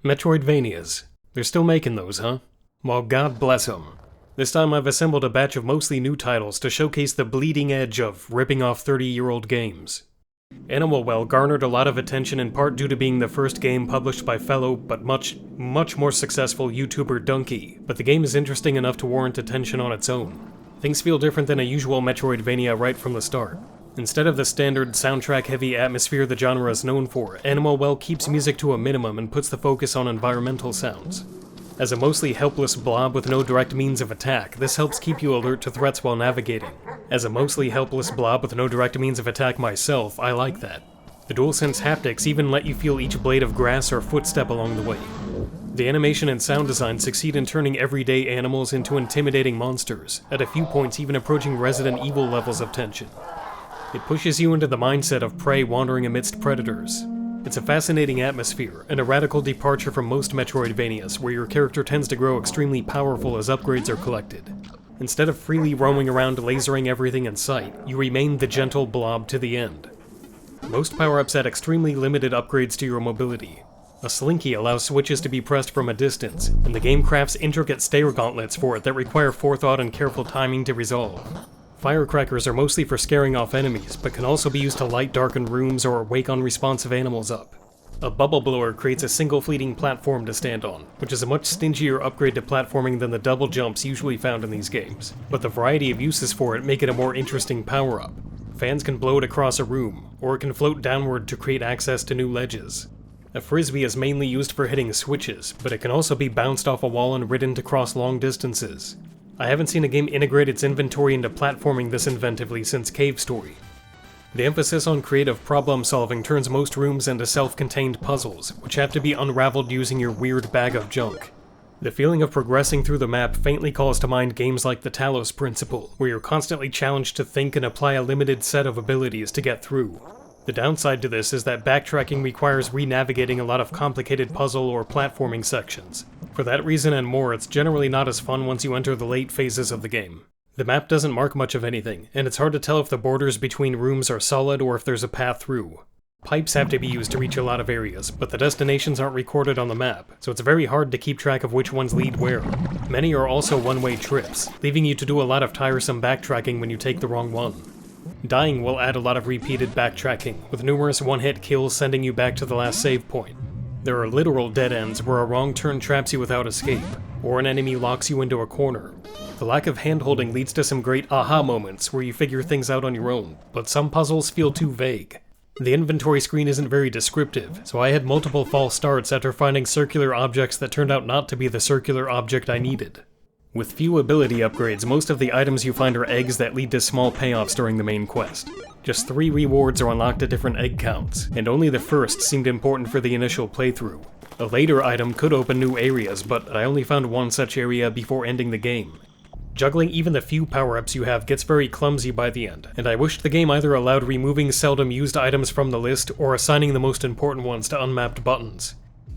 Metroidvanias. They're still making those, huh? Well, God bless them. This time I've assembled a batch of mostly new titles to showcase the bleeding edge of ripping off 30-year-old games. Animal Well garnered a lot of attention in part due to being the first game published by fellow, but much more successful YouTuber Donkey, but the game is interesting enough to warrant attention on its own. Things feel different than a usual Metroidvania right from the start. Instead of the standard soundtrack-heavy atmosphere the genre is known for, Animal Well keeps music to a minimum and puts the focus on environmental sounds. As a mostly helpless blob with no direct means of attack, this helps keep you alert to threats while navigating. As a mostly helpless blob with no direct means of attack myself, I like that. The DualSense haptics even let you feel each blade of grass or footstep along the way. The animation and sound design succeed in turning everyday animals into intimidating monsters, at a few points even approaching Resident Evil levels of tension. It pushes you into the mindset of prey wandering amidst predators. It's a fascinating atmosphere, and a radical departure from most Metroidvanias, where your character tends to grow extremely powerful as upgrades are collected. Instead of freely roaming around lasering everything in sight, you remain the gentle blob to the end. Most power-ups add extremely limited upgrades to your mobility. A slinky allows switches to be pressed from a distance, and the game crafts intricate stair gauntlets for it that require forethought and careful timing to resolve. Firecrackers are mostly for scaring off enemies, but can also be used to light darkened rooms or wake unresponsive animals up. A bubble blower creates a single fleeting platform to stand on, which is a much stingier upgrade to platforming than the double jumps usually found in these games, but the variety of uses for it make it a more interesting power-up. Fans can blow it across a room, or it can float downward to create access to new ledges. A frisbee is mainly used for hitting switches, but it can also be bounced off a wall and ridden to cross long distances. I haven't seen a game integrate its inventory into platforming this inventively since Cave Story. The emphasis on creative problem-solving turns most rooms into self-contained puzzles, which have to be unraveled using your weird bag of junk. The feeling of progressing through the map faintly calls to mind games like the Talos Principle, where you're constantly challenged to think and apply a limited set of abilities to get through. The downside to this is that backtracking requires re-navigating a lot of complicated puzzle or platforming sections. For that reason and more, it's generally not as fun once you enter the late phases of the game. The map doesn't mark much of anything, and it's hard to tell if the borders between rooms are solid or if there's a path through. Pipes have to be used to reach a lot of areas, but the destinations aren't recorded on the map, so it's very hard to keep track of which ones lead where. Many are also one-way trips, leaving you to do a lot of tiresome backtracking when you take the wrong one. Dying will add a lot of repeated backtracking, with numerous one-hit kills sending you back to the last save point. There are literal dead ends where a wrong turn traps you without escape, or an enemy locks you into a corner. The lack of handholding leads to some great aha moments where you figure things out on your own, but some puzzles feel too vague. The inventory screen isn't very descriptive, so I had multiple false starts after finding circular objects that turned out not to be the circular object I needed. With few ability upgrades, most of the items you find are eggs that lead to small payoffs during the main quest. Just 3 rewards are unlocked at different egg counts, and only the first seemed important for the initial playthrough. A later item could open new areas, but I only found one such area before ending the game. Juggling even the few power-ups you have gets very clumsy by the end, and I wished the game either allowed removing seldom used items from the list or assigning the most important ones to unmapped buttons.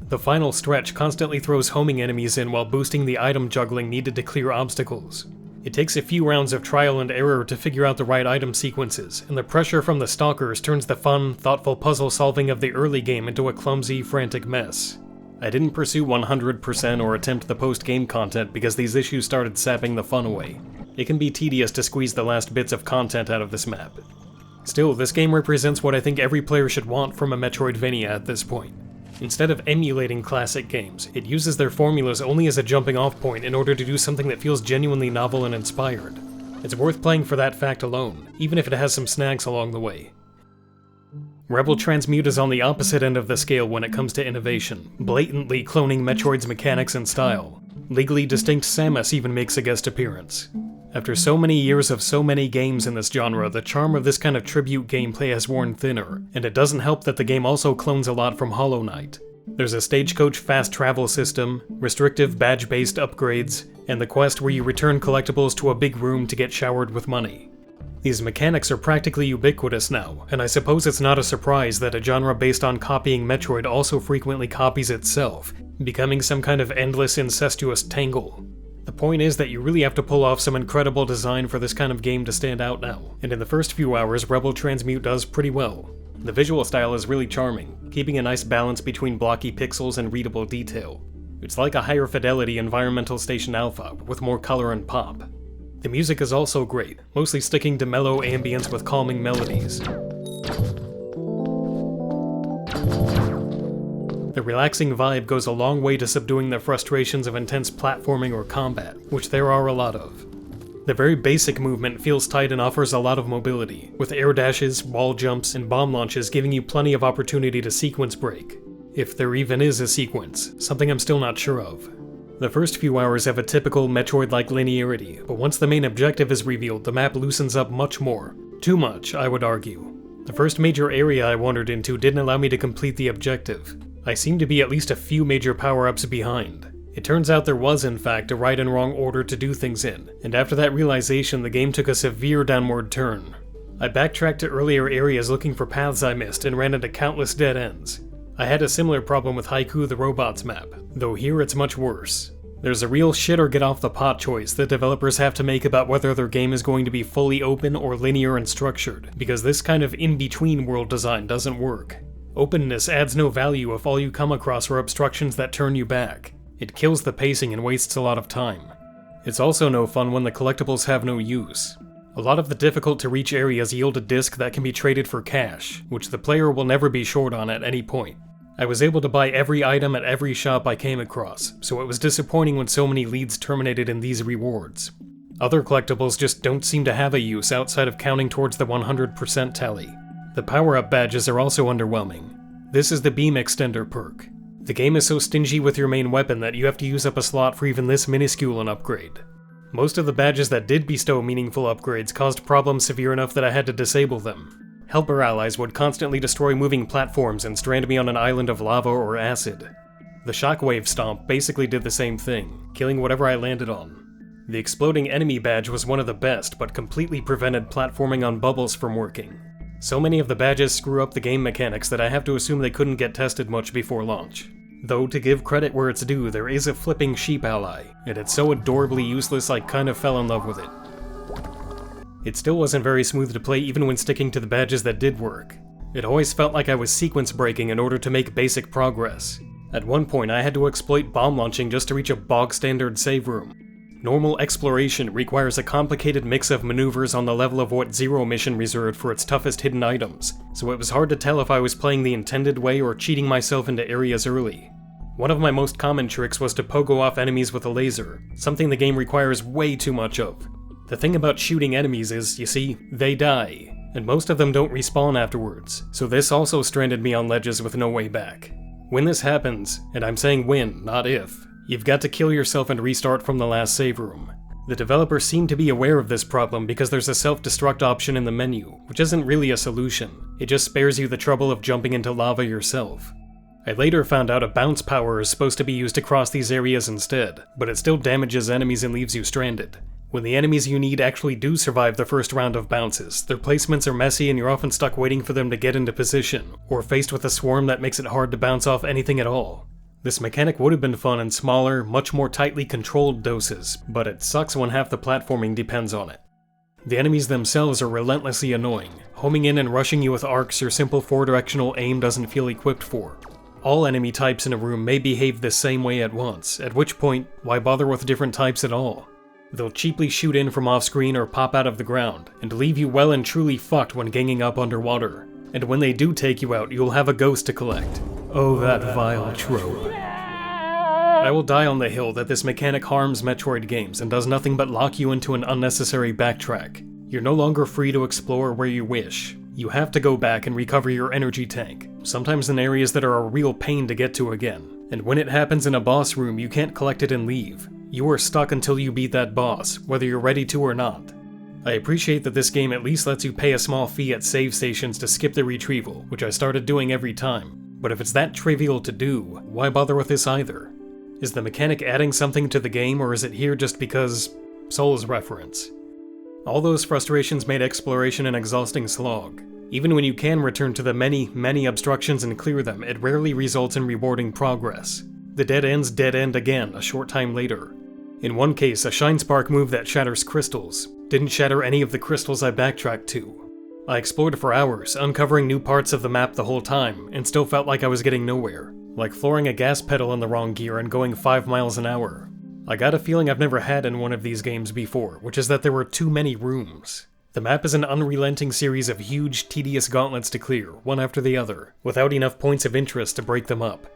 The final stretch constantly throws homing enemies in while boosting the item juggling needed to clear obstacles. It takes a few rounds of trial and error to figure out the right item sequences, and the pressure from the stalkers turns the fun, thoughtful puzzle solving of the early game into a clumsy, frantic mess. I didn't pursue 100% or attempt the post-game content because these issues started sapping the fun away. It can be tedious to squeeze the last bits of content out of this map. Still, this game represents what I think every player should want from a Metroidvania at this point. Instead of emulating classic games, it uses their formulas only as a jumping-off point in order to do something that feels genuinely novel and inspired. It's worth playing for that fact alone, even if it has some snags along the way. Rebel Transmute is on the opposite end of the scale when it comes to innovation, blatantly cloning Metroid's mechanics and style. Legally distinct Samus even makes a guest appearance. After so many years of so many games in this genre, the charm of this kind of tribute gameplay has worn thinner, and it doesn't help that the game also clones a lot from Hollow Knight. There's a stagecoach fast travel system, restrictive badge-based upgrades, and the quest where you return collectibles to a big room to get showered with money. These mechanics are practically ubiquitous now, and I suppose it's not a surprise that a genre based on copying Metroid also frequently copies itself, becoming some kind of endless incestuous tangle. The point is that you really have to pull off some incredible design for this kind of game to stand out now, and in the first few hours Rebel Transmute does pretty well. The visual style is really charming, keeping a nice balance between blocky pixels and readable detail. It's like a higher fidelity Environmental Station Alpha, with more color and pop. The music is also great, mostly sticking to mellow ambience with calming melodies. The relaxing vibe goes a long way to subduing the frustrations of intense platforming or combat, which there are a lot of. The very basic movement feels tight and offers a lot of mobility, with air dashes, wall jumps, and bomb launches giving you plenty of opportunity to sequence break. If there even is a sequence, something I'm still not sure of. The first few hours have a typical Metroid-like linearity, but once the main objective is revealed, the map loosens up much more. Too much, I would argue. The first major area I wandered into didn't allow me to complete the objective. I seem to be at least a few major power-ups behind. It turns out there was, in fact, a right and wrong order to do things in, and after that realization the game took a severe downward turn. I backtracked to earlier areas looking for paths I missed and ran into countless dead ends. I had a similar problem with Haiku the Robots map, though here it's much worse. There's a real shit or get off the pot choice that developers have to make about whether their game is going to be fully open or linear and structured, because this kind of in-between world design doesn't work. Openness adds no value if all you come across are obstructions that turn you back. It kills the pacing and wastes a lot of time. It's also no fun when the collectibles have no use. A lot of the difficult-to-reach areas yield a disc that can be traded for cash, which the player will never be short on at any point. I was able to buy every item at every shop I came across, so it was disappointing when so many leads terminated in these rewards. Other collectibles just don't seem to have a use outside of counting towards the 100% tally. The power-up badges are also underwhelming. This is the beam extender perk. The game is so stingy with your main weapon that you have to use up a slot for even this minuscule an upgrade. Most of the badges that did bestow meaningful upgrades caused problems severe enough that I had to disable them. Helper allies would constantly destroy moving platforms and strand me on an island of lava or acid. The Shockwave Stomp basically did the same thing, killing whatever I landed on. The Exploding Enemy badge was one of the best, but completely prevented platforming on bubbles from working. So many of the badges screw up the game mechanics that I have to assume they couldn't get tested much before launch. Though, to give credit where it's due, there is a flipping sheep ally, and it's so adorably useless I kind of fell in love with it. It still wasn't very smooth to play even when sticking to the badges that did work. It always felt like I was sequence breaking in order to make basic progress. At one point I had to exploit bomb launching just to reach a bog standard save room. Normal exploration requires a complicated mix of maneuvers on the level of what Zero Mission reserved for its toughest hidden items, so it was hard to tell if I was playing the intended way or cheating myself into areas early. One of my most common tricks was to pogo off enemies with a laser, something the game requires way too much of. The thing about shooting enemies is, you see, they die, and most of them don't respawn afterwards, so this also stranded me on ledges with no way back. When this happens, and I'm saying when, not if, you've got to kill yourself and restart from the last save room. The developers seem to be aware of this problem because there's a self-destruct option in the menu, which isn't really a solution. It just spares you the trouble of jumping into lava yourself. I later found out a bounce power is supposed to be used to cross these areas instead, but it still damages enemies and leaves you stranded. When the enemies you need actually do survive the first round of bounces, their placements are messy and you're often stuck waiting for them to get into position, or faced with a swarm that makes it hard to bounce off anything at all. This mechanic would have been fun in smaller, much more tightly controlled doses, but it sucks when half the platforming depends on it. The enemies themselves are relentlessly annoying. Homing in and rushing you with arcs your simple 4-directional aim doesn't feel equipped for. All enemy types in a room may behave the same way at once, at which point, why bother with different types at all? They'll cheaply shoot in from off-screen or pop out of the ground, and leave you well and truly fucked when ganging up underwater. And when they do take you out, you'll have a ghost to collect. Oh, that vile trope. I will die on the hill that this mechanic harms Metroid games and does nothing but lock you into an unnecessary backtrack. You're no longer free to explore where you wish. You have to go back and recover your energy tank, sometimes in areas that are a real pain to get to again. And when it happens in a boss room, you can't collect it and leave. You are stuck until you beat that boss, whether you're ready to or not. I appreciate that this game at least lets you pay a small fee at save stations to skip the retrieval, which I started doing every time. But if it's that trivial to do, why bother with this either? Is the mechanic adding something to the game, or is it here just because Souls reference? All those frustrations made exploration an exhausting slog. Even when you can return to the many obstructions and clear them, it rarely results in rewarding progress. The dead ends dead end again a short time later. In one case, a Shine Spark move that shatters crystals didn't shatter any of the crystals I backtracked to. I explored for hours, uncovering new parts of the map the whole time, and still felt like I was getting nowhere, like flooring a gas pedal in the wrong gear and going 5 miles an hour. I got a feeling I've never had in one of these games before, which is that there were too many rooms. The map is an unrelenting series of huge, tedious gauntlets to clear, one after the other, without enough points of interest to break them up.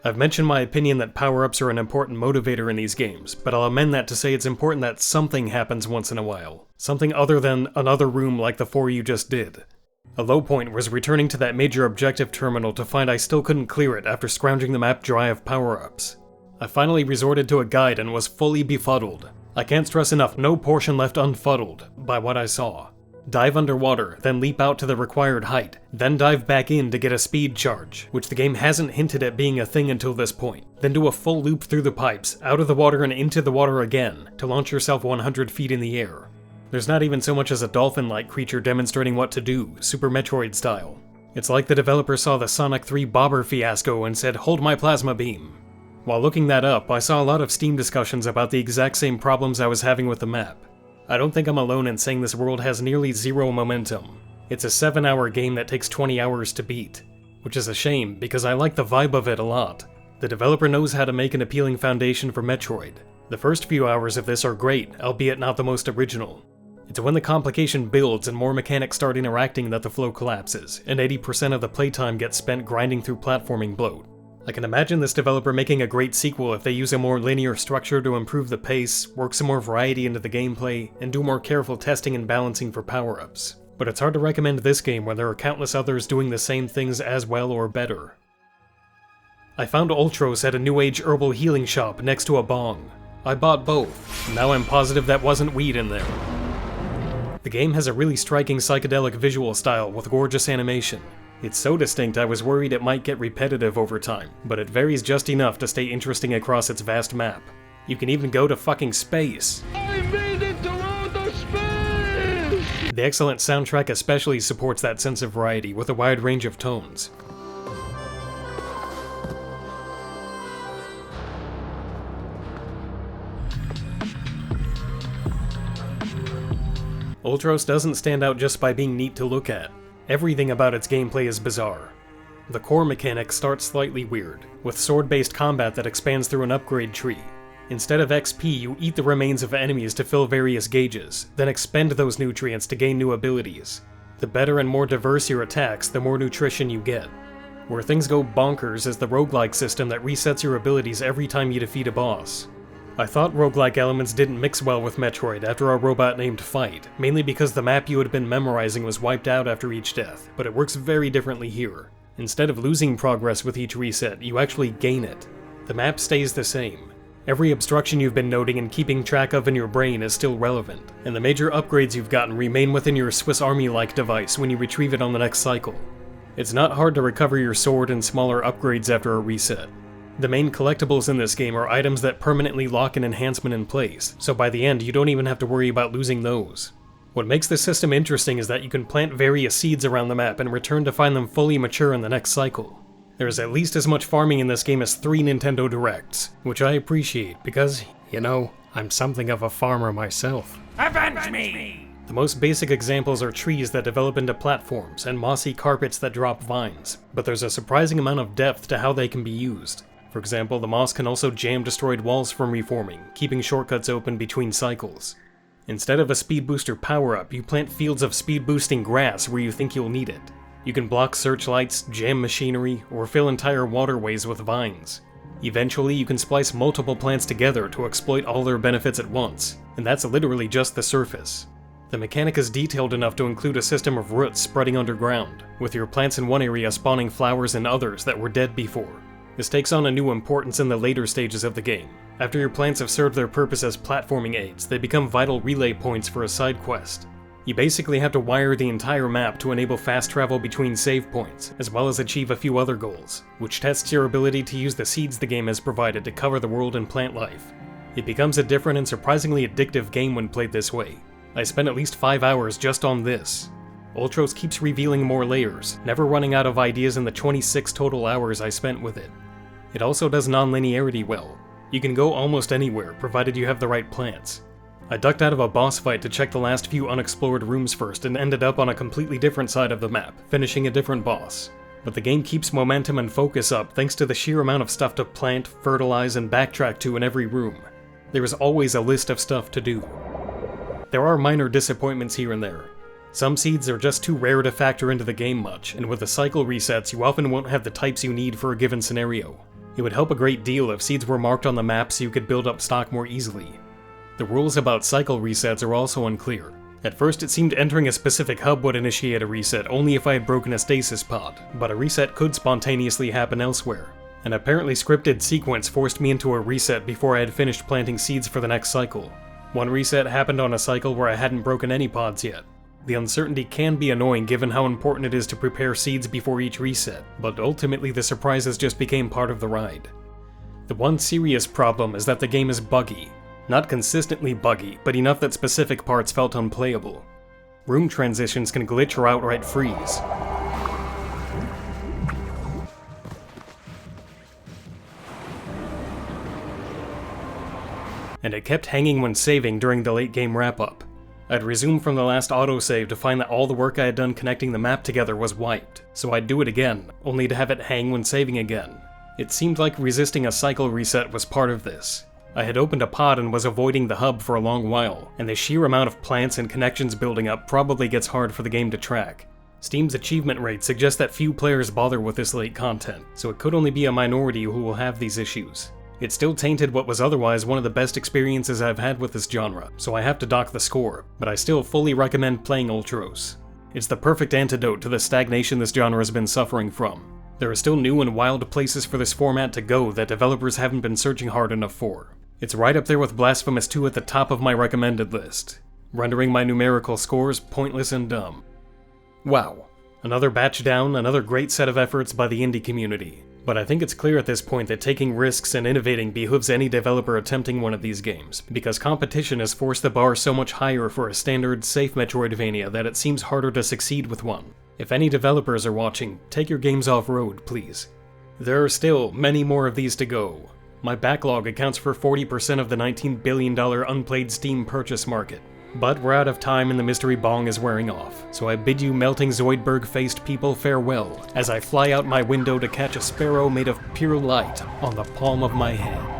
I've mentioned my opinion that power-ups are an important motivator in these games, but I'll amend that to say it's important that something happens once in a while. Something other than another room like the 4 you just did. A low point was returning to that major objective terminal to find I still couldn't clear it after scrounging the map dry of power-ups. I finally resorted to a guide and was fully befuddled. I can't stress enough, no portion left unfuddled by what I saw. Dive underwater, then leap out to the required height, then dive back in to get a speed charge, which the game hasn't hinted at being a thing until this point. Then do a full loop through the pipes, out of the water and into the water again, to launch yourself 100 feet in the air. There's not even so much as a dolphin-like creature demonstrating what to do, Super Metroid style. It's like the developer saw the Sonic 3 bobber fiasco and said, "Hold my plasma beam." While looking that up, I saw a lot of Steam discussions about the exact same problems I was having with the map. I don't think I'm alone in saying this world has nearly zero momentum. It's a 7-hour game that takes 20 hours to beat, which is a shame because I like the vibe of it a lot. The developer knows how to make an appealing foundation for Metroid. The first few hours of this are great, albeit not the most original. It's when the complication builds and more mechanics start interacting that the flow collapses, and 80% of the playtime gets spent grinding through platforming bloat. I can imagine this developer making a great sequel if they use a more linear structure to improve the pace, work some more variety into the gameplay, and do more careful testing and balancing for power-ups. But it's hard to recommend this game when there are countless others doing the same things as well or better. I found Ultros at a New Age herbal healing shop next to a bong. I bought both. Now I'm positive that wasn't weed in there. The game has a really striking psychedelic visual style with gorgeous animation. It's so distinct I was worried it might get repetitive over time, but it varies just enough to stay interesting across its vast map. You can even go to fucking space! I made it to outer space! The excellent soundtrack especially supports that sense of variety with a wide range of tones. Ultros doesn't stand out just by being neat to look at. Everything about its gameplay is bizarre. The core mechanic starts slightly weird, with sword-based combat that expands through an upgrade tree. Instead of XP, you eat the remains of enemies to fill various gauges, then expend those nutrients to gain new abilities. The better and more diverse your attacks, the more nutrition you get. Where things go bonkers is the roguelike system that resets your abilities every time you defeat a boss. I thought roguelike elements didn't mix well with Metroid after a robot named Fight, mainly because the map you had been memorizing was wiped out after each death, but it works very differently here. Instead of losing progress with each reset, you actually gain it. The map stays the same. Every obstruction you've been noting and keeping track of in your brain is still relevant, and the major upgrades you've gotten remain within your Swiss Army-like device when you retrieve it on the next cycle. It's not hard to recover your sword and smaller upgrades after a reset. The main collectibles in this game are items that permanently lock an enhancement in place, so by the end you don't even have to worry about losing those. What makes this system interesting is that you can plant various seeds around the map and return to find them fully mature in the next cycle. There is at least as much farming in this game as 3 Nintendo Directs, which I appreciate because, you know, I'm something of a farmer myself. Avenge me! The most basic examples are trees that develop into platforms and mossy carpets that drop vines, but there's a surprising amount of depth to how they can be used. For example, the moss can also jam destroyed walls from reforming, keeping shortcuts open between cycles. Instead of a speed booster power-up, you plant fields of speed-boosting grass where you think you'll need it. You can block searchlights, jam machinery, or fill entire waterways with vines. Eventually, you can splice multiple plants together to exploit all their benefits at once, and that's literally just the surface. The mechanic is detailed enough to include a system of roots spreading underground, with your plants in one area spawning flowers in others that were dead before. This takes on a new importance in the later stages of the game. After your plants have served their purpose as platforming aids, they become vital relay points for a side quest. You basically have to wire the entire map to enable fast travel between save points, as well as achieve a few other goals, which tests your ability to use the seeds the game has provided to cover the world and plant life. It becomes a different and surprisingly addictive game when played this way. I spent at least 5 hours just on this. Ultros keeps revealing more layers, never running out of ideas in the 26 total hours I spent with it. It also does non-linearity well. You can go almost anywhere, provided you have the right plants. I ducked out of a boss fight to check the last few unexplored rooms first and ended up on a completely different side of the map, finishing a different boss. But the game keeps momentum and focus up thanks to the sheer amount of stuff to plant, fertilize, and backtrack to in every room. There is always a list of stuff to do. There are minor disappointments here and there. Some seeds are just too rare to factor into the game much, and with the cycle resets you often won't have the types you need for a given scenario. It would help a great deal if seeds were marked on the map so you could build up stock more easily. The rules about cycle resets are also unclear. At first it seemed entering a specific hub would initiate a reset only if I had broken a stasis pod, but a reset could spontaneously happen elsewhere. An apparently scripted sequence forced me into a reset before I had finished planting seeds for the next cycle. One reset happened on a cycle where I hadn't broken any pods yet. The uncertainty can be annoying given how important it is to prepare seeds before each reset, but ultimately the surprises just became part of the ride. The one serious problem is that the game is buggy. Not consistently buggy, but enough that specific parts felt unplayable. Room transitions can glitch or outright freeze. And it kept hanging when saving during the late game wrap-up. I'd resume from the last autosave to find that all the work I had done connecting the map together was wiped, so I'd do it again, only to have it hang when saving again. It seemed like resisting a cycle reset was part of this. I had opened a pod and was avoiding the hub for a long while, and the sheer amount of plants and connections building up probably gets hard for the game to track. Steam's achievement rate suggests that few players bother with this late content, so it could only be a minority who will have these issues. It still tainted what was otherwise one of the best experiences I've had with this genre, so I have to dock the score, but I still fully recommend playing Ultros. It's the perfect antidote to the stagnation this genre has been suffering from. There are still new and wild places for this format to go that developers haven't been searching hard enough for. It's right up there with Blasphemous 2 at the top of my recommended list, rendering my numerical scores pointless and dumb. Wow. Another batch down, another great set of efforts by the indie community. But I think it's clear at this point that taking risks and innovating behooves any developer attempting one of these games, because competition has forced the bar so much higher for a standard, safe Metroidvania that it seems harder to succeed with one. If any developers are watching, take your games off-road, please. There are still many more of these to go. My backlog accounts for 40% of the $19 billion unplayed Steam purchase market. But we're out of time and the mystery bong is wearing off, so I bid you melting Zoidberg-faced people farewell as I fly out my window to catch a sparrow made of pure light on the palm of my hand.